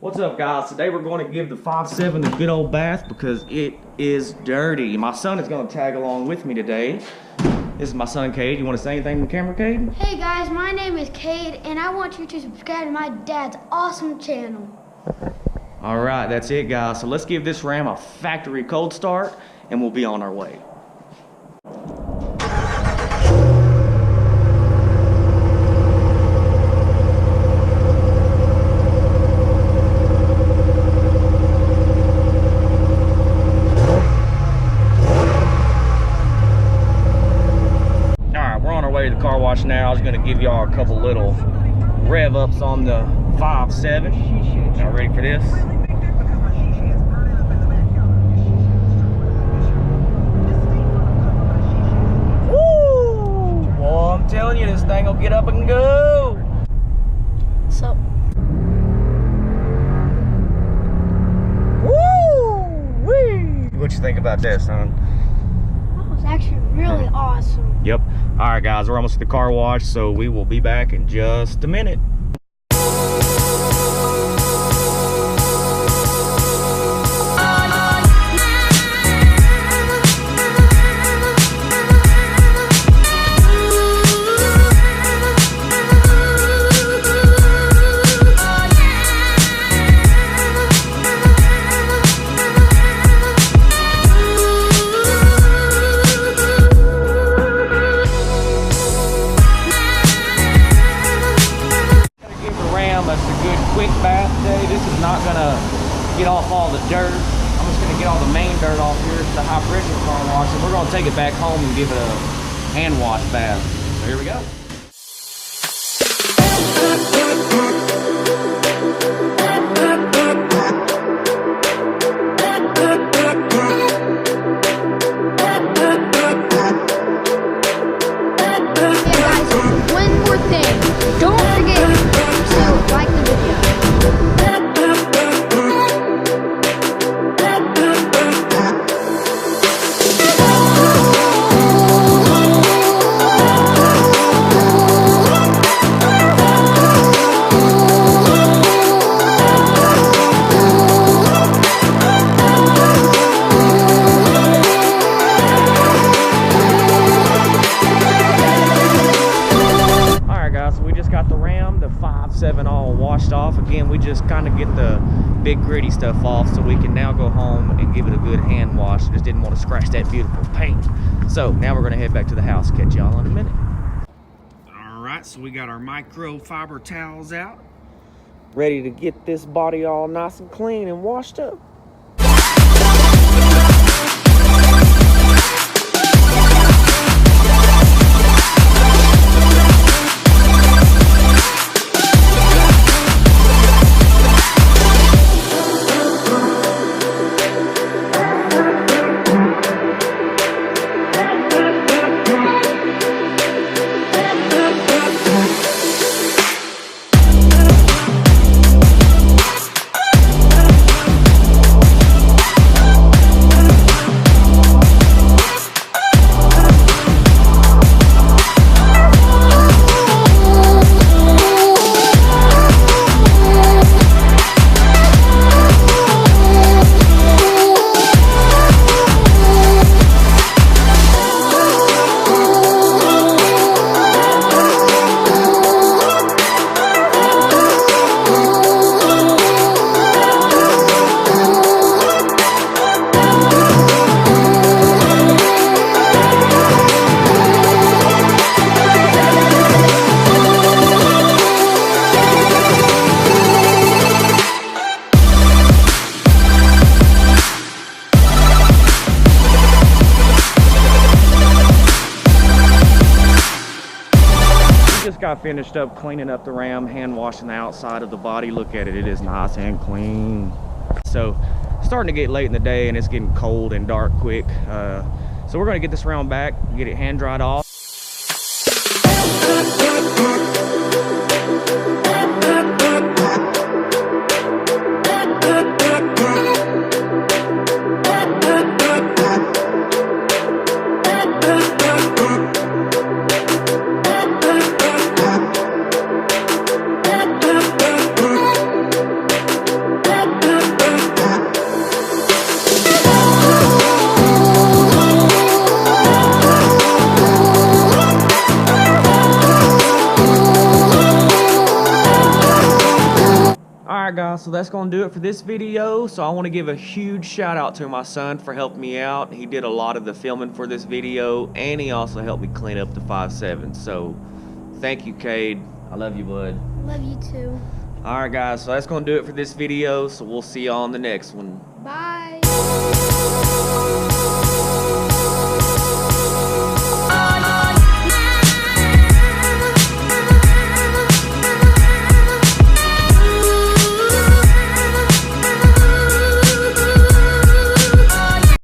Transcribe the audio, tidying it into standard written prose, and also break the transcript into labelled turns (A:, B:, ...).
A: What's up, guys? Today we're going to give the 5.7 a good old bath because it is dirty. My son is going to tag along with me today. This is my son, Cade. You want to say anything to the camera, Cade?
B: Hey guys, my name is Cade, and I want you to subscribe to my dad's awesome channel.
A: All right, that's it, guys. So let's give this Ram a factory cold start, and we'll be on our way. The car wash now. I was going to give y'all a couple little rev ups on the 5.7. Y'all ready for this? Woo! Boy, I'm telling you, this thing will get up and go.
B: So,
A: woo! What you think about that, son?
B: that was actually really awesome.
A: Yep. All right, guys, we're almost at the car wash, so we will be back in just a minute. Quick bath day. This is not gonna get off all the dirt. I'm just gonna get all the main dirt off here. It's the high pressure car wash, and we're gonna take it back home and give it a hand wash bath. So here we go.
B: Yeah guys, one more thing. Don't forget to like the video.
A: The 5.7 all washed off. Again, we just kind of get the big gritty stuff off so we can now go home and give it a good hand wash. Just didn't want to scratch that beautiful paint. So now we're going to head back to the house. Catch y'all in a minute. All right, so we got our microfiber towels out, ready to get this body all nice and clean and washed up. Just got finished up cleaning up the Ram, hand washing the outside of the body. Look at it, it is nice and clean. So starting to get late in the day and it's getting cold and dark quick, so we're going to get this Ram back, get it hand dried off. Alright guys, so that's going to do it for this video. So I want to give a huge shout out to my son for helping me out. He did a lot of the filming for this video, and he also helped me clean up the 5.7. So thank you, Cade. I love you, bud.
B: Love you too.
A: Alright guys, so that's going to do it for this video. So we'll see you on the next one.
B: Bye.